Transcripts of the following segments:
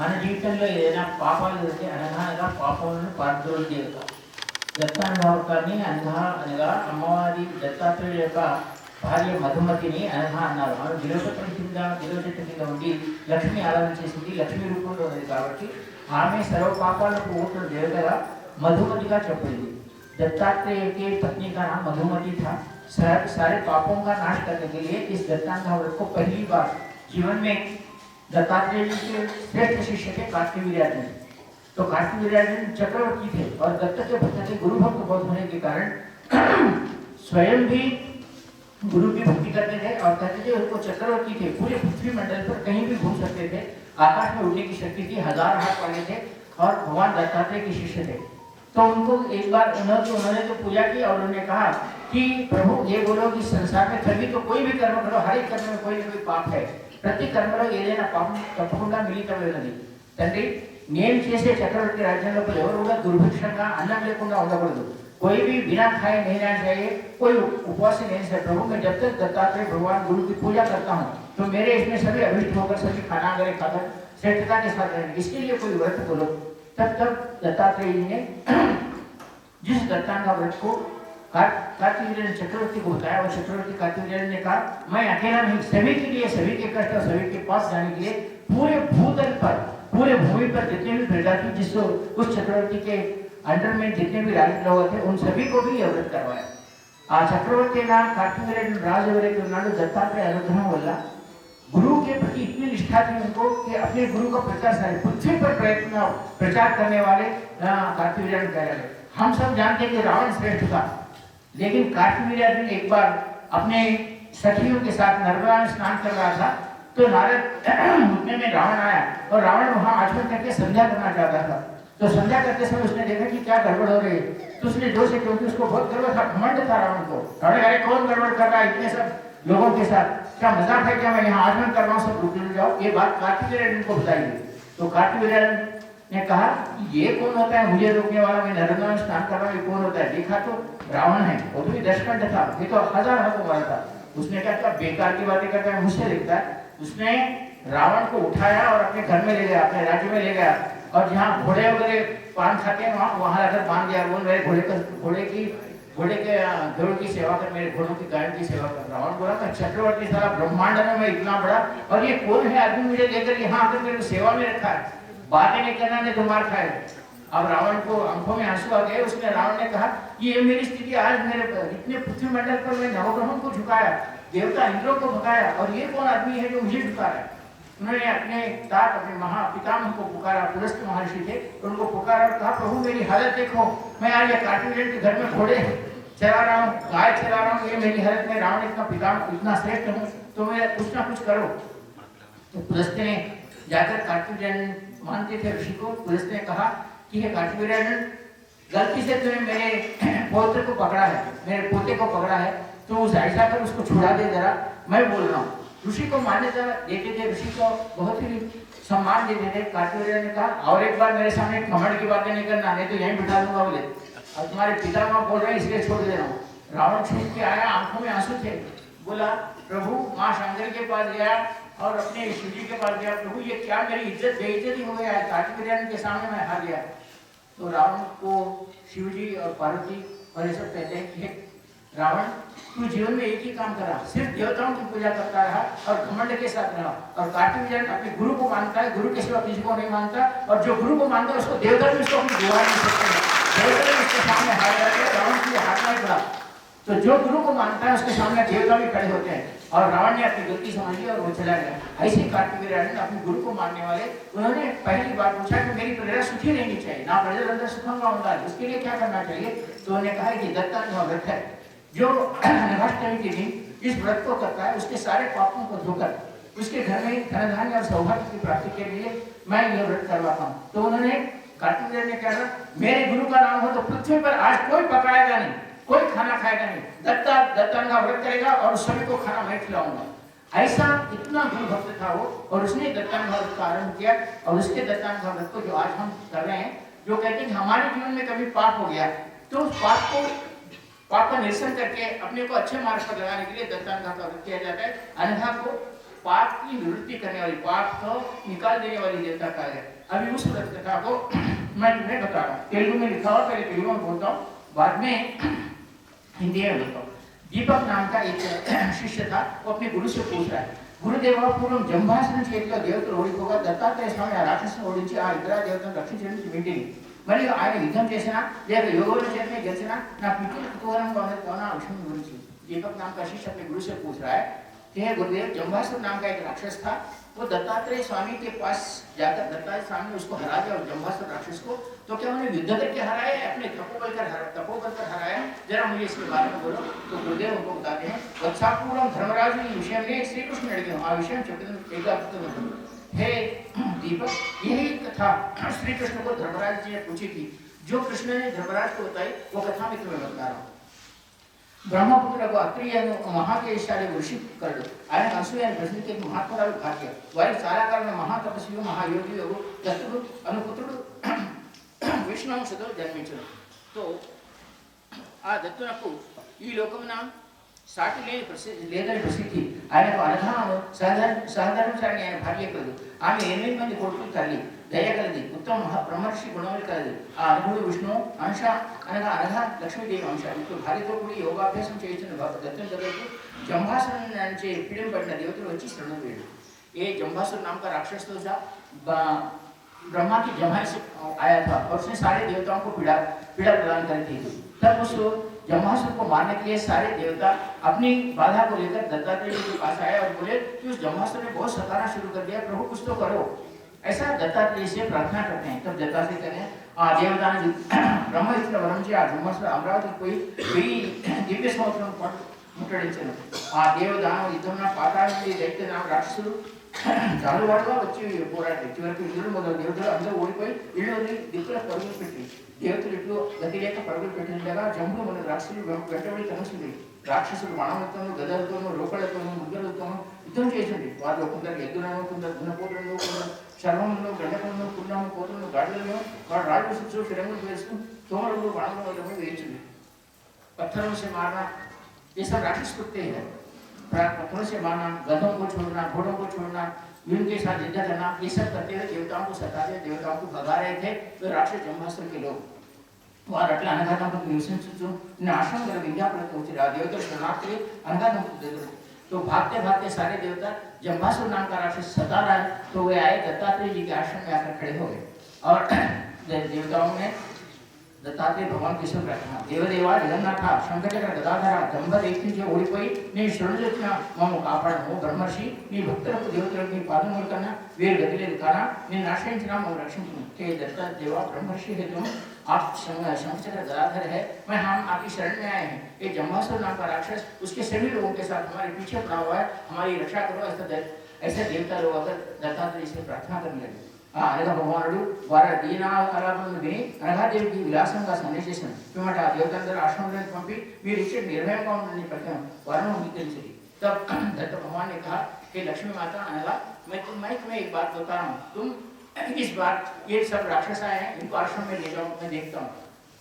మన జీవితంలో ఏదైనా పాపాలు జరిగితే అనగా పాపాలను పారద్రోలిక దత్తానుభావకాన్ని అనగా అమ్మవారి దత్తాత్రేయుల యొక్క భార్య మధుమతిని అనగా అన్నారు. ఆమె విలోచన కింద ఉండి లక్ష్మి ఆరాధన చేసింది, లక్ష్మీ రూపంలో ఉన్నది కాబట్టి ఆమె సర్వ పాపాలకు ఊపిన దేవతగా मधुमती का चपड़ी दत्तात्रेय के पत्नी का नाम मधुमती था। सारे पापों का नाश करने के लिए इस दत्तात्रेय व्रत को पहली बार जीवन में दत्तात्रेय जी के श्रेष्ठ शिष्य थे कार्तिवीर्यार्जुन। तो कार्तिवीर्यार्जुन चक्रवर्ती थे और दत्त के भक्त के गुरु भक्त बहुत होने के कारण स्वयं भी गुरु की भक्ति करते थे और कहते थे उनको चक्रवर्ती थे, पूरे पृथ्वी मंडल पर कहीं भी घूम सकते थे, आकाश में उड़ने की शक्ति थी, 1000 हाथ वाले थे और भगवान दत्तात्रेय के शिष्य थे। तो उनको एक बार उन्होंने तो पूजा की और उन्होंने कहा कि प्रभु ये बोलो कि संसार में कभी तो कोई भी कर्म करो, हर एक कर्म में कोई ना कोई पाप है, प्रति कर्मలో ఏదైనా పాపం తప్పకుండా మిగిలిపోయినది తండ్రి। నేను చేసే చక్రవర్తి రాజ్యంలో ఎవరు కూడా దుర్భిక్షంగా అన్నం లేకుండా ఉండకూడదు, कोई भी बिना खाए नहीं रहना चाहिए, कोई उपवास नहीं सकता। प्रभु मैं जब तक दत्तात्रेय भगवान गुरु की पूजा करता हूँ तो मेरे इसमें सभी अभिष्ट होकर सभी खाना वगैरह खाकर श्रेष्ठता के साथ रहेंगे, इसके लिए कोई व्रत बोलो। तब दत्तात्रेय जी ने जिस दत्तान का व्रत को कार्तिवीर्य चक्रवर्ती को बताया, वो चक्रवर्ती कार्तिवीर्य ने कहा मैं अकेला नहीं, सभी के लिए, सभी के कष्ट और सभी के पास जाने के लिए पूरे भूतल पर, पूरे भूमि पर जितने भी प्रजा थी, जिसको उस चक्रवर्ती के अंडर में जितने भी राज लोग थे उन सभी को भी यह व्रत करवाया। आ चक्रवर्ती ना कार्तिवीर्य राजवरे दत्तात्रेय अनुग्रह वल्ल गुरु के प्रति इतनी निष्ठा थी उनको कि अपने गुरु का प्रचार सारे पृथ्वी पर प्रचार करने वाले कार्तिवीर्य कह रहे। हम सब जानते हैं कि रावण श्रेष्ठ था, लेकिन कार्तिवीर्यार्जुन एक बार अपने सखियों के साथ नर्मदा में स्नान कर रहा था तो नारद घुटने में रावण आया और रावण वहां आचमन करके संध्या करना चाहता था। तो संध्या करते समय उसने देखा कि क्या गड़बड़ हो रही है, तो उसने जोर से, क्योंकि उसको बहुत गर्व था, घमंड था रावण को, रावण अरे कौन गड़बड़ कर रहा है इतने सब लोगों के साथ, क्या मजाक है क्या, मैं यहाँ आचमन कर रहा हूँ, सब रुक जाओ। ये बात कार्तिवीर्यार्जुन को बताइए। तो कार्तिवीर्यार्जुन ने कहा ये कौन होता है मुझे रोकने वाला, मैं नर्मदा में स्नान कर रहा हूँ, ये कौन होता है? देखा तो रावण है, वो तो भी दशकंठ था, ये तो 1000 हाथों वाला था। उसने कहा क्या बेकार की बातें करता है, मुझसे देखता है। उसने रावण को उठाया और अपने घर में ले गया, अपने राज्य में ले गया और जहाँ घोड़े वगैरह पान खाते हैं वहाँ लाकर बांध दिया। बोल मेरे घोड़े के गरुड़ की सेवा कर, मेरे घोड़ों की गायों की सेवा कर। रावण बोला मैं चक्रवर्ती सारा ब्रह्मांड में मैं इतना बड़ा और ये कौन है आदमी मुझे लेकर यहाँ आकर मेरे सेवा में रखा है, बातें नहीं करना ने तो मार खाए। अब रावण को आंखों में आंसू आ गए। उसने रावण ने कहा ये मेरी स्थिति आज, मेरे इतने पृथ्वी मंडल पर मैं नवग्रहों को झुकाया, देवता इंद्रों को भगाया और ये कौन आदमी है जो मुझे झुका रहा है? उन्होंने अपने तात अपने महापितामह को पुकारा, पुलस्त महर्षि थे, उनको पुकारा और कहा प्रभु मेरी हालत देखो, मैं आज ये कार्तिवीर्य के घर में घोड़े चला रहा हूँ, गाय चला रहा हूँ, ये मेरी हालत में, रावण इतना पितामह इतना श्रेष्ठ हूँ, तो मैं कुछ ना कुछ करो। तो पुलस्त ने जाकर कार्तिवीर्य मानते थे ऋषि को, पुलस्त ने कहा कि हे कार्तिवीर्यार्जुन गलती से तुमने मेरे पोते को पकड़ा है, मेरे पोते को पकड़ा है, तो उस ऐसा कर उसको छुड़ा दे जरा, मैं बोल रहा हूँ। ऋषि को मान्यता देते थे, ऋषि को बहुत ही सम्मान देते थे। कार्तिवीर्य ने कहा और एक बार मेरे सामने घमंड की बातें नहीं करना, नहीं तो यहीं बिठा दूंगा बोले, और तुम्हारे पितामह बोल रहे हैं इसलिए छोड़ दे रहा हूँ। रावण छूट के आया, आंखों में आंसू थे, बोला प्रभु माँ शंकर के पास गया और अपने शिव जी के पास गया, प्रभु ये क्या मेरी इज्जत बेइज्जती हो गया है, कार्तिवीर्य के सामने मैं हार गया। तो रावण को शिव जी और पार्वती और ये सब कहते हैं कि रावण तू जीवन में एक ही काम करा, सिर्फ देवताओं की पूजा करता रहा और घमंड के साथ रहा। और कार्तिवीर्य अपने गुरु को मानता है, गुरु के सिवा किसी को नहीं मानता, और जो गुरु को मानता है उसको देवता भी उसको अपनी दुआ नहीं सकते, देवता भी उसके सामने हार जाते हैं, रावण के हाथ नहीं पड़ा। तो जो गुरु को मानता है उसके सामने देवता भी खड़े होते हैं। और रावण ने अपनी गलती समझी और वो चला गया। ऐसे कार्तिवीर्य अपने गुरु को मानने वाले, उन्होंने पहली बार पूछा कि मेरी प्रजा सुखी रहनी चाहिए ना, प्रजा अंदर सुखंगा होगा, उसके लिए क्या करना चाहिए? तो उन्होंने कहा कि दत्तात्रेय व्रत है, जो नवाष्टमी के दिन इस व्रत को करता है उसके सारे पापों को धोकर उसके घर में धन धान्य और सौभाग्य की प्राप्ति के लिए मैं यह व्रत करवाता हूँ। तो उन्होंने कार्तिवीर्य ने कहा मेरे गुरु का नाम हो तो पृथ्वी पर आज कोई पकाएगा नहीं, कोई खाना खाएगा नहीं, दत्तान का व्रत करेगा और सभी को खाना मैं खिलाऊंगा। ऐसा इतना गुरु भक्त था वो, और उसने दत्तान का व्रत का आरंभ किया। और उसके दत्तान का व्रत को जो आज हम कर रहे हैं, जो कहते हैं हमारे जीवन में कभी पाप हो गया तो उस पाप का निरसन करके अपने को अच्छे मार्ग पर लगाने के लिए दत्तान का व्रत किया जाता है। अन्यथा को पाप की निवृत्ति करने वाली, पाप को निकाल देने वाली देवता कहा गया। अभी उस कथा को मैं तुम्हें बता रहा हूँ, तेलुगु में लिखा हुआ, पहले तेलुगु में बोलता हूँ, बाद में हिंदी में बोलता हूँ। दीपक नाम का एक शिष्य था, वो अपने गुरु से पूछ रहा है, गुरुदेवा पूर्व जंभासन చేతిలో దేవతలు ఓడిపోగా దత్తాత్రేయ స్వామి ఆ రాక్షసుని ఓడించి ఆ ఇతర దేవతలను రక్షించడానికి వింటిని, మరియు ఆయన యుద్ధం చేసినా లేక యోగుల చేతనే గెలిచినా నా పిచ్చి కుతూహలంగా ఉన్నది కోన విషయం గురించి। दीपक नाम का शिष्य अपने गुरु से पूछ रहा है कि हे गुरुदेव, जंभासुर नाम का एक राक्षस था, वो दत्तात्रेय स्वामी के पास जाकर दत्तात्रेय स्वामी ने उसको हरा दिया, और जंभासुर राक्षस को तो क्या उन्हें युद्ध करके हराया या अपने तपोबल कर हराया, जरा मुझे इसके बारे में बोलो। तो गुरुदेव उनको बताते हैं, वत्सापूर्वम धर्मराज ఈ విషయం श्री कृष्ण అడిగాను, ఆ విషయం చెప్పడం हे दीपक, यही कथा श्री कृष्ण को धर्मराज जी ने पूछी थी, जो कृष्ण ने धर्मराज को बताई वो कथा मैं तुम्हें बता रहा हूँ। బ్రహ్మపుత్రులకు అత్రియను మహాకేశాలి ఋషి కరుడు, ఆయన అసూయని ప్రశ్నించే మహాత్మురాలు భాగ్య, వారికి చాలా కాలం మహాతపస్సు మహాయోగి దత్తుడు అను పుత్రుడు విష్ణువంశతో జన్మించను। तो ఆ దత్తునకు ఈ లోకమున సాటి లేదని ప్రసిద్ధి, ఆయనకు అనధాను సహధర్మచారిణి ఆయన భార్య కలదు, ఆమె 8 మంది కొడుకులు తల్లి, దయ కలది, ఉత్తమ బ్రహ్మర్షి గుణములు కలది। ఆ అనుభుడు విష్ణు అంశ అనగా అనఘ లక్ష్మీదేవి అంశ, ఇప్పుడు భార్యతో కూడి యోగాభ్యాసం చేయించిన దత్తుని దగ్గరకు जंभासुर से पीड़न पड़ना देवता अच्छी शरण वेड़, ये जंभासुर नाम का राक्षस तो ब्रह्मा की जमाई से आया था और उसने सारे देवताओं को पीड़ा प्रदान कर दी थी। तब उस जंभासुर को मारने के लिए सारे देवता अपनी बाधा को लेकर दत्तात्रेय के पास आए और बोले कि उस जंभासुर ने बहुत सताना शुरू कर दिया, प्रभु कुछ तो करो। ऐसा दत्तात्रेय से प्रार्थना करते हैं। तब दत्तात्रेय कहते हैं देवता ने ब्रह्म इतना वरम जी जंभासुर अमरावती कोई दिव्य संवत्सर ముట్టడించను। ఆ దేవదానం యుద్ధంలో పాతాళ నుండి దైత్యనామ రాక్షసులు చాలువాడుగా వచ్చి పోరాడి చివరికి ఇంద్రుడు మొదలు దేవతలు అందరూ ఓడిపోయి ఇళ్ళు వదిలి దిక్కుల పరుగులు పెట్టి దేవతలు ఇట్లు గతి లేక పరుగులు పెట్టిండగా జంబులు మన రాక్షసులు వెంటబడి తనుస్తుంది। రాక్షసులు బాణములతోనూ గదలతోనూ రోకళ్లతోనూ ముద్రలతోనూ యుద్ధం చేసింది। వారిలో కొందరు ఎద్దులను, కొందరు దున్నపోతులను, కొందరు శర్మములను, గండపములను, పున్నాము, పోతులను, గాడులను వాడు రాళ్ళు విసురుచు ఫిరంగులు వేస్తూ తోమరులు బాణముల వేయించింది। पत्थरों से मारना ये सब राक्षस कुत्ते हैं। पत्थरों से मारना, गधों को छोड़ना, घोड़ों को छोड़ना, उनके साथ युद्ध करना, ये सब करते हुए देवताओं को सताते, देवताओं को भगा रहे थे। तो राक्षस जंभासुर के लोग वहाँ रटला अनघातम निवसिंचु आश्रम कर विंध्यापुर पहुंचे। देवता शरणार्थी अनघातम तो भागते भागते सारे देवता जंभासुर नाम का राक्षस सता रहा है, तो वे आए दत्तात्रेय जी के आश्रम में आकर खड़े हो गए और देवताओं ने दत्तात्रेय भगवान की प्रार्थना, देवदेवा जगन्नाथ शंकरचक्र गदाधर जंभ देखी ओडिपोई नी शरणुजोच्చిన మమ్ము కాపాడము, బ్రహ్మర్షి నీ భక్తులకు దేవతలకు నీ పాదముల కన్నా వేరు గతి లేదు కానా, నేను ఆశ్రయించిన మమ్ము రక్షించుము। हे दत्तात्रेय ब्रह्मर्षि है तुम, आप शंकरचक्र गदाधर है, मैं हम आपकी शरण में आए हैं। ये जंभासुर नाम का राक्षस उसके सभी लोगों के साथ हमारे पीछे पड़ा हुआ है, हमारी रक्षा करो। ऐसे देवता लोग अगर दत्तात्रेय से प्रार्थना करने लगे అనగా భగవానుడు వారి దీనారాధనను విని అనఘాదేవికి విలాసంగా సందేశించాను। పిమ్మట ఆ దేవతందరూ ఆశ్రమంలోకి పంపి మీరు ఇచ్చే నిర్భయంగా ఉందని పలికాను, వారిని అంగీకరించింది। तब दत्त भगवान ने कहा कि लक्ष्मी माता अनघा, मैं तुम्हें एक बात बता रहा हूँ, तुम इस बार ये सब राक्षस आए हैं, इनको आश्रम में ले जाओ, मैं देखता हूँ।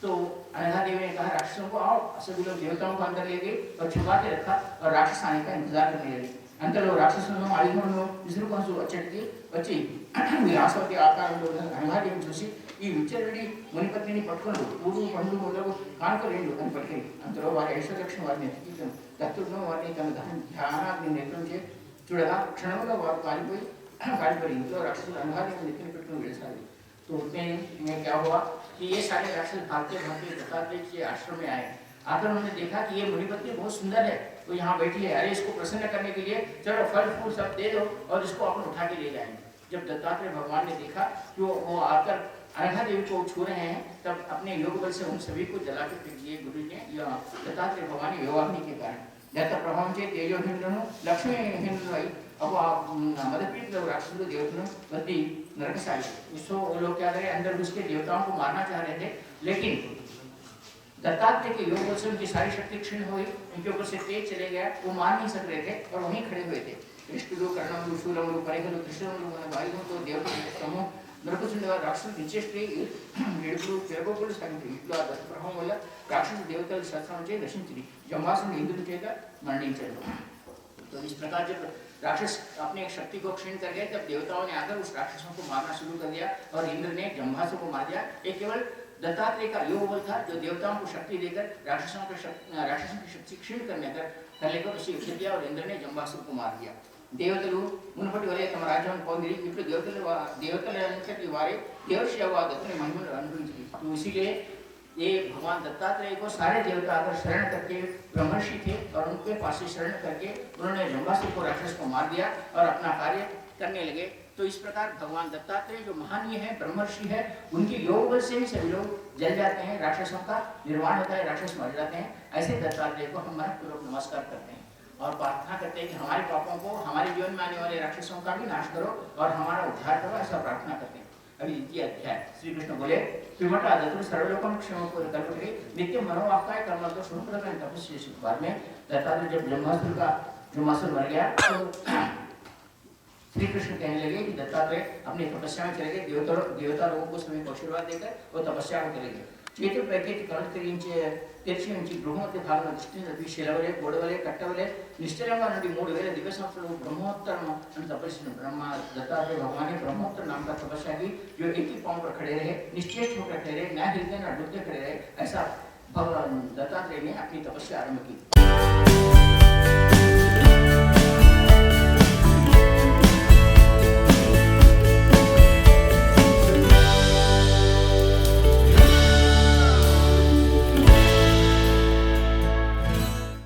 तो अनघा देवी ने कहा राक्षसों को आओ, सभी लोग देवताओं को अंदर ले गए और छुपा के रखा और राक्षस आने का इंतजार करने लगे। अंतलो రాక్షసులను అడిగినను విసురుకొంచు వచ్చేటికి వచ్చి విలాసవతి ఆకారంలో ఉన్న గంగాదేవిని చూసి ఈ విచ్చరుడి మునిపత్నిని పట్టుకుని పూలు పండ్లు మొదలు కానుకలేండు అని పలికి అంతలో వారి ఐశ్వర్యలక్ష్మి వారిని ఎత్తికించాను। దత్తుడును వారిని తన ధ్యానాగ్ని నేత్రంచే చూడగా క్షణంలో వారు కాలిపోయి ఇంట్లో రాక్షసులు గంగాదేవిని నెత్తిని పెట్టుకుని వెళ్ళసాగి। तो उसमें क्या हुआ कि ये सारे राक्षस भागते भागते दत्तात्रेय के आश्रम में आए। आकर उन्होंने देखा कि ये मुनिपत्नी बहुत सुंदर है, तो यहाँ बैठी है, अरे इसको प्रसन्न करने के लिए चलो फल फूल सब दे दो और इसको अपन उठा के ले जाएंगे। जब दत्तात्रेय भगवान ने देखा कि वो आकर अनघा देवी को छू रहे हैं, तब अपने योग बल से उन सभी को जला के फेंक दिए गुरु ने। दत्तात्रेय भगवान योगाग्नि के कारण दत्त प्रभाव से तेजो हिंद्रनु लक्ष्मी हिंद्रनु अब मदपीठ राक्षसों देवतों बद्दी नरकशाही। उसको वो लोग क्या करें, अंदर घुस के देवताओं को मारना चाह रहे थे, लेकिन दत्तात्रेय के योग बल से उनकी सारी शक्ति क्षीण हुई, उनके ऊपर से तेज चले गया, वो मार नहीं सक रहे थे और वहीं खड़े हुए थे। कृष्णु कर्णमुलु शूलमुलु परिगलु कृष्णमुलु मन वायुमुलु तो देवता समूह नरकुचुंडवा राक्षस నిశ్చేష్టి ఏడుగురు చెరగోకులు సాగింది। ఇట్లా దత్త ప్రభావం వల్ల రాక్షసు దేవతలు శస్త్రం చే నశించింది, జంబాసుని ఇంద్రుడి చేత మరణించాడు। तो इस प्रकार जब राक्षस अपने एक शक्ति को क्षीण कर गए, तब देवताओं ने आकर उस राक्षसों को मारना शुरू कर दिया और इंद्र ने जम्भासुर को मार दिया। ये केवल दत्तात्रेय का योग बल था, जो देवताओं को शक्ति देकर राक्षसों की शक्ति क्षीण करने कर लेकर उसे युद्ध किया और इंद्र ने जम्भासुर को मार दिया। देवतलु मुनपटी वलय तम राज्यವನ್ನು పొందిరి ఇప్పుడు देवतल वारे देवर्षिवादत्तने महिमा अनुभविंची। तो इसीलिए ये भगवान दत्तात्रेय को सारे देवता आकर शरण करके, ब्रह्मर्षि थे और उनके पास से शरण करके उन्होंने जम्बासुर को राक्षस को मार दिया और अपना कार्य करने लगे। तो इस प्रकार भगवान दत्तात्रेय जो महानीय है, ब्रह्मर्षि है, उनके योग बल से ही सभी लोग जल जाते हैं, राक्षसों का निर्वाण होता है, राक्षस मर जाते हैं। ऐसे दत्तात्रेय को हम मनपूर्वक नमस्कार करते हैं और प्रार्थना करते हैं कि हमारे पापों को, हमारे जीवन में आने वाले राक्षसों का भी नाश करो और हमारा उद्धार करो, ऐसा प्रार्थना करते हैं। अभी द्वितीय अध्याय श्री कृष्ण बोले त्रिमटा दत्तु सर्वलोकम क्षम को कल्पते नित्य मनोवाक्काय कर्म तो शुरू प्रकरण तपस्या। बाद में दत्तात्रेय जब जम्भासुर मर गया तो श्री कृष्ण कहने लगे कि दत्तात्रेय अपनी तपस्या में चले गए, देवता लोगों को सभी को आशीर्वाद देकर वो तपस्या में चले गए। चेतु पैकेट कलकरिंचे तेर्చి నుంచి బ్రహ్మోత్త భాగం దృష్టి శిలవలే గోడవలే కట్టవలే నిశ్చలంగా నుండి 3000 दिव्य संवत्सरों ब्रह्मोत्तर तपस्या ब्रह्म दत्तात्रेय भगवान ने ब्रह्मोत्तर नाम का तपस्या की, जो एक ही पांव पर खड़े रहे, निश्चय होकर खड़े रहे, न हिलते न डुलते खड़े रहे। ऐसा भगवान दत्तात्रेय ने अपनी तपस्या आरंभ की।